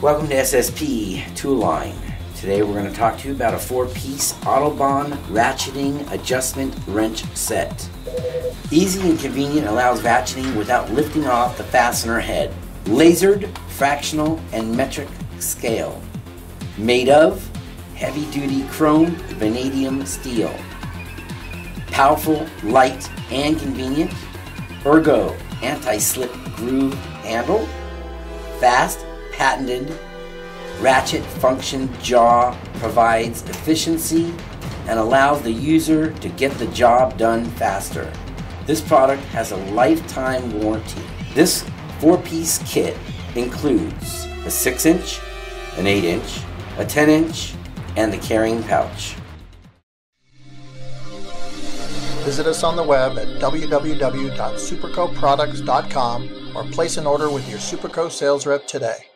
Welcome to SSP Tool Line. Today we're going to talk to you about a 4-piece Autobahn ratcheting adjustment wrench set. Easy and convenient, allows ratcheting without lifting off the fastener head. Lasered, fractional, and metric scale. Made of heavy-duty chrome vanadium steel. Powerful, light, and convenient. Ergo anti-slip groove handle. Fast, patented ratchet function jaw provides efficiency and allows the user to get the job done faster. This product has a lifetime warranty. This 4-piece kit includes a 6-inch, an 8-inch, a 10-inch, and the carrying pouch. Visit us on the web at www.supercoproducts.com or place an order with your Superco sales rep today.